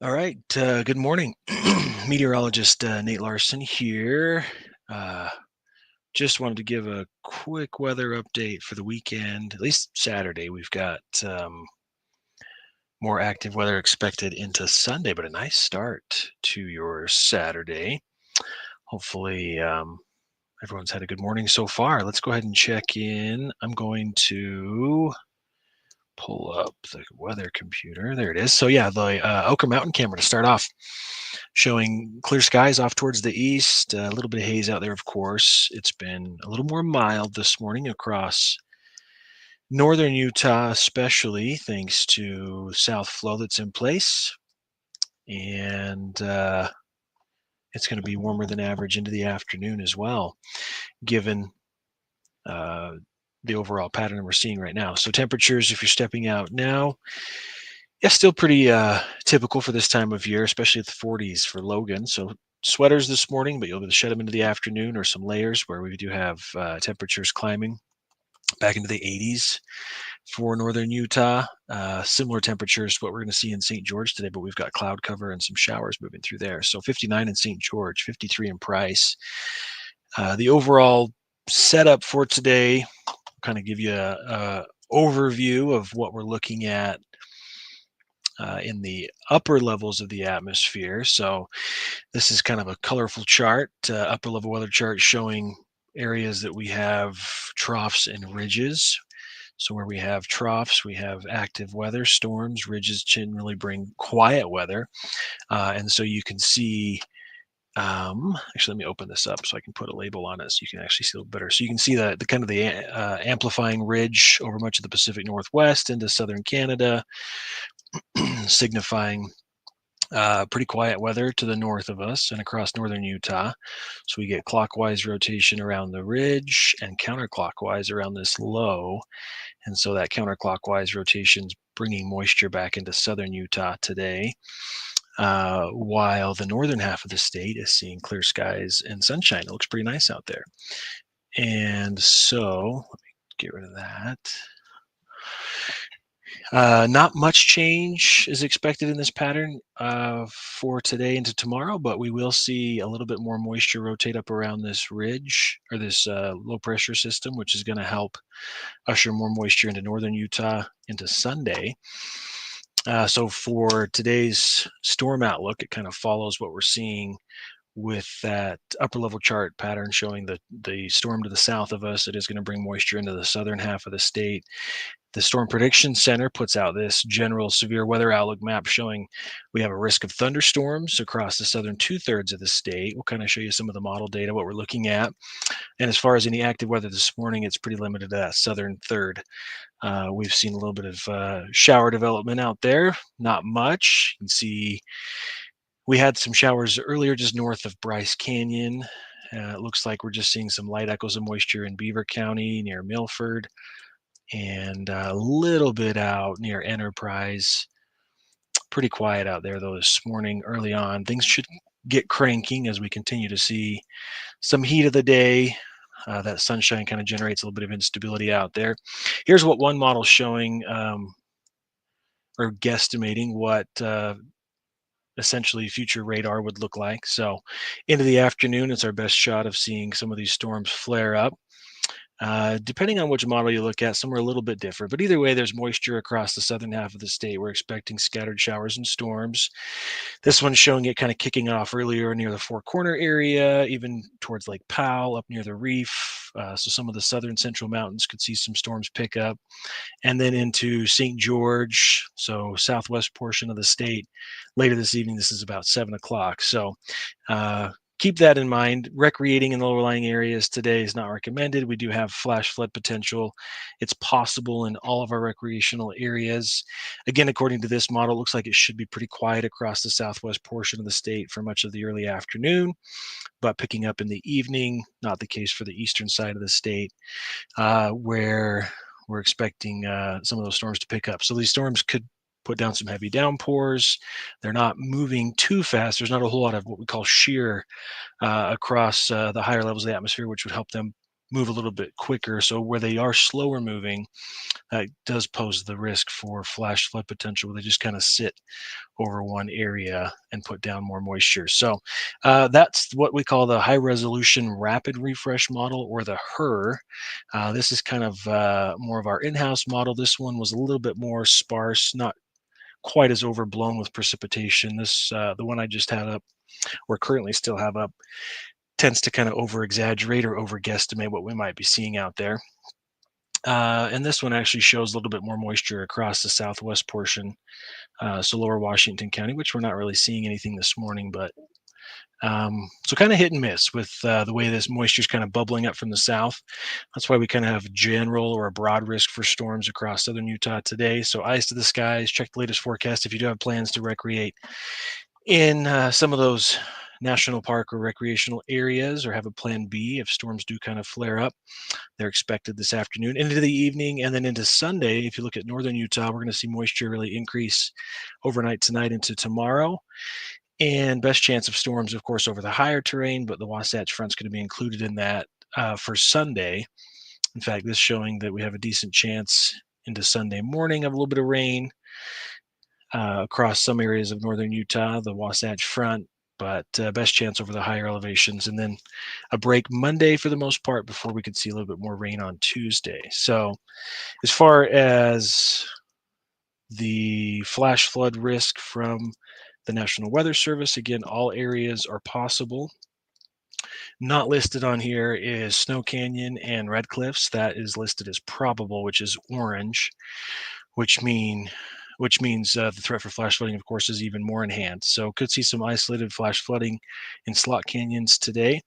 All right. Good morning. Meteorologist Nate Larsen here. Uh, just wanted to give a quick weather update for the weekend, at least Saturday. We've got more active weather expected into Sunday, but a nice start to your Saturday. Hopefully, everyone's had a good morning so far. Let's go ahead and check in. I'm going to pull up the weather computer. There it is. So yeah, the Oka Mountain camera to start off, showing clear skies off towards the east. A little bit of haze out there, of course. It's been a little more mild this morning across northern Utah, especially thanks to south flow that's in place. And it's going to be warmer than average into the afternoon as well, given uh, the overall pattern we're seeing right now. So temperatures, if you're stepping out now, yeah, still pretty typical for this time of year, especially at the 40s for Logan. So sweaters this morning, but you'll be able to shed them into the afternoon, or some layers where we do have temperatures climbing back into the 80s for northern Utah. Similar temperatures to what we're going to see in St. George today, but we've got cloud cover and some showers moving through there. So 59 in St. George, 53 in Price. The overall setup for today, kind of give you a overview of what we're looking at in the upper levels of the atmosphere. So this is kind of a colorful chart, upper level weather chart showing areas that we have troughs and ridges. So where we have troughs, we have active weather. Storms, ridges generally bring quiet weather. And so you can see, actually, let me open this up so I can put a label on it so you can actually see a little better. So you can see the kind of the amplifying ridge over much of the Pacific Northwest into southern Canada, signifying pretty quiet weather to the north of us and across northern Utah. So we get clockwise rotation around the ridge and counterclockwise around this low. And so that counterclockwise rotation is bringing moisture back into southern Utah today, while the northern half of the state is seeing clear skies and sunshine. It looks pretty nice out there. And so let me get rid of that. Not much change is expected in this pattern for today into tomorrow, but we will see a little bit more moisture rotate up around this ridge, or this low pressure system, which is going to help usher more moisture into northern Utah into Sunday. So for today's storm outlook, it kind of follows what we're seeing with that upper level chart pattern showing the storm to the south of us. It is going to bring moisture into the southern half of the state. The Storm Prediction Center puts out this general severe weather outlook map showing we have a risk of thunderstorms across the southern 2/3 of the state. We'll kind of show you some of the model data, what we're looking at. And as far as any active weather this morning, it's pretty limited to that southern third. We've seen a little bit of shower development out there, not much. You can see we had some showers earlier just north of Bryce Canyon. It looks like we're just seeing some light echoes of moisture in Beaver County near Milford, and a little bit out near Enterprise. Pretty quiet out there though this morning early on. Things should get cranking as we continue to see some heat of the day. That sunshine kind of generates a little bit of instability out there. Here's what one model's showing, or guesstimating what essentially future radar would look like. So into the afternoon, it's our best shot of seeing some of these storms flare up. Depending on which model you look at, some are a little bit different. But either way, there's moisture across the southern half of the state. We're expecting scattered showers and storms. This one's showing it kind of kicking off earlier near the Four Corner area, even towards Lake Powell, up near the reef. So some of the southern central mountains could see some storms pick up. And then into St. George, so southwest portion of the state. Later this evening, this is about 7 o'clock. So keep that in mind. Recreating in the lower lying areas today is not recommended. We do have flash flood potential. It's possible in all of our recreational areas. Again, according to this model, it looks like it should be pretty quiet across the southwest portion of the state for much of the early afternoon, but picking up in the evening. Not the case for the eastern side of the state, where we're expecting some of those storms to pick up. So these storms could put down some heavy downpours. They're not moving too fast. There's not a whole lot of what we call shear across the higher levels of the atmosphere, which would help them move a little bit quicker. So where they are slower moving, does pose the risk for flash flood potential where they just kind of sit over one area and put down more moisture. So that's what we call the high resolution rapid refresh model, or the HRRR. This is kind of more of our in-house model. This one was a little bit more sparse, not quite as overblown with precipitation. The one I just had up, or currently still have up, tends to kind of over exaggerate or over guesstimate what we might be seeing out there. And this one actually shows a little bit more moisture across the southwest portion, so lower Washington County, which we're not really seeing anything this morning, but so kind of hit and miss with the way this moisture is kind of bubbling up from the south. That's why we kind of have general or a broad risk for storms across southern Utah today. So eyes to the skies, check the latest forecast if you do have plans to recreate in some of those national park or recreational areas, or have a plan B if storms do kind of flare up. They're expected this afternoon into the evening, and then into Sunday. If you look at northern Utah, we're going to see moisture really increase overnight tonight into tomorrow. And best chance of storms, of course, over the higher terrain, but the Wasatch Front's going to be included in that for Sunday. In fact, this showing that we have a decent chance into Sunday morning of a little bit of rain across some areas of northern Utah, the Wasatch Front, but best chance over the higher elevations. And then a break Monday for the most part before we could see a little bit more rain on Tuesday. So as far as the flash flood risk from the National Weather Service, again, all areas are possible. Not listed on here is Snow Canyon and Red Cliffs. That is listed as probable, which is orange, which means the threat for flash flooding, of course, is even more enhanced. So could see some isolated flash flooding in slot canyons today.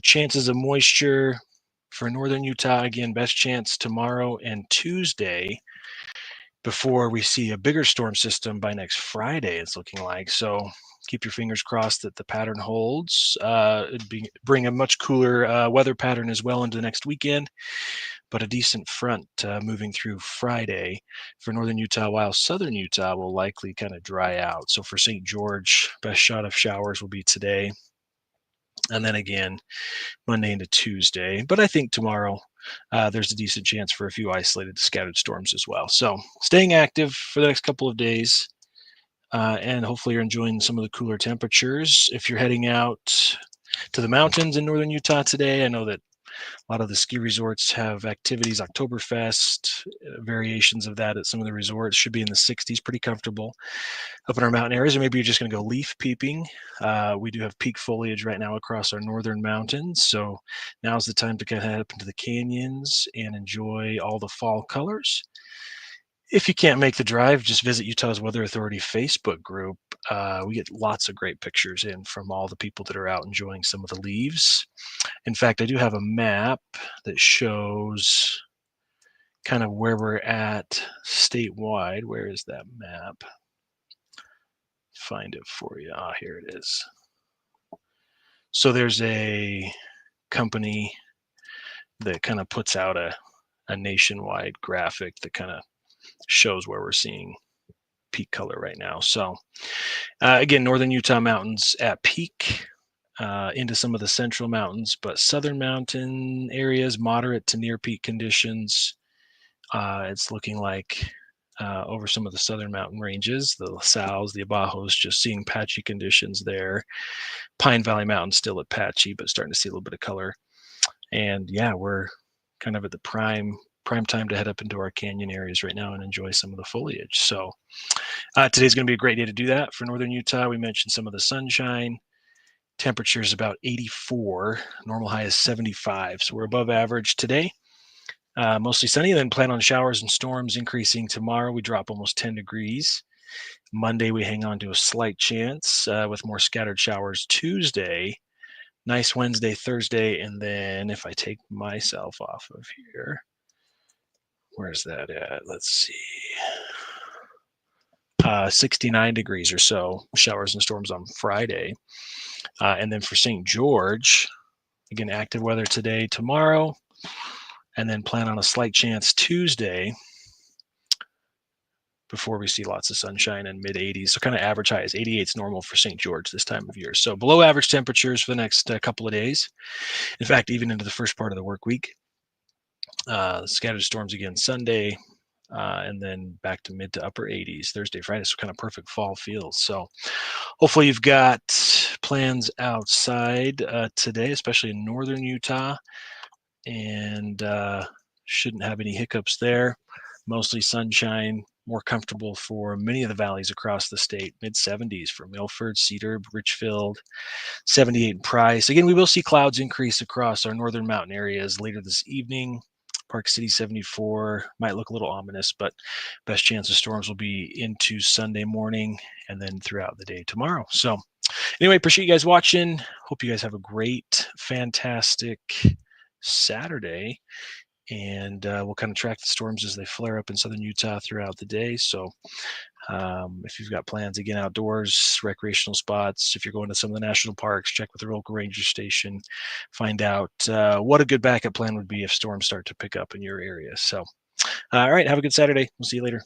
Chances of moisture for northern Utah, again, best chance tomorrow and Tuesday before we see a bigger storm system by next Friday, it's looking like. So keep your fingers crossed that the pattern holds. Bring a much cooler weather pattern as well into the next weekend, but a decent front moving through Friday for northern Utah, while southern Utah will likely kind of dry out. So for St. George, best shot of showers will be today. And then again, Monday into Tuesday. But I think tomorrow there's a decent chance for a few isolated scattered storms as well. So staying active for the next couple of days. And hopefully you're enjoying some of the cooler temperatures. If you're heading out to the mountains in northern Utah today, I know that a lot of the ski resorts have activities, Oktoberfest, variations of that at some of the resorts. Should be in the 60s, pretty comfortable up in our mountain areas. Or maybe you're just going to go leaf peeping. We do have peak foliage right now across our northern mountains. So now's the time to kind of head up into the canyons and enjoy all the fall colors. If you can't make the drive, just visit Utah's Weather Authority Facebook group. We get lots of great pictures in from all the people that are out enjoying some of the leaves. In fact, I do have a map that shows kind of where we're at statewide. Where is that map? Find it for you. Here it is. So there's a company that kind of puts out a nationwide graphic that kind of shows where we're seeing peak color right now. So again, northern Utah mountains at peak, into some of the central mountains, but southern mountain areas, moderate to near peak conditions. It's looking like over some of the southern mountain ranges, the La Salles, the Abajos, just seeing patchy conditions there. Pine Valley Mountain still at patchy, but starting to see a little bit of color. And yeah, we're kind of at the prime time to head up into our canyon areas right now and enjoy some of the foliage. So today's going to be a great day to do that for northern Utah. We mentioned some of the sunshine. Temperature is about 84. Normal high is 75. So we're above average today. Mostly sunny, then plan on showers and storms increasing tomorrow. We drop almost 10 degrees. Monday, we hang on to a slight chance with more scattered showers Tuesday. Nice Wednesday, Thursday, and then if I take myself off of here, where's that at? Let's see. 69 degrees or so, showers and storms on Friday. And then for St. George, again, active weather today, tomorrow, and then plan on a slight chance Tuesday. before we see lots of sunshine and mid 80s. So kind of average highs. 88 is normal for St. George this time of year. So below average temperatures for the next couple of days. In fact, even into the first part of the work week. Scattered storms again Sunday, and then back to mid to upper 80s Thursday, Friday. So kind of perfect fall feels. So hopefully you've got plans outside today, especially in northern Utah, and shouldn't have any hiccups there. Mostly sunshine, more comfortable for many of the valleys across the state. Mid 70s for Milford, Cedar, Richfield, 78 in Price. Again, we will see clouds increase across our northern mountain areas later this evening. Park City 74 might look a little ominous, but best chance of storms will be into Sunday morning and then throughout the day tomorrow. So anyway, appreciate you guys watching. Hope you guys have a great, fantastic Saturday. And we'll kind of track the storms as they flare up in southern Utah throughout the day. So if you've got plans, again, outdoors, recreational spots, if you're going to some of the national parks, check with the local ranger station, find out what a good backup plan would be if storms start to pick up in your area. So, all right, have a good Saturday. We'll see you later.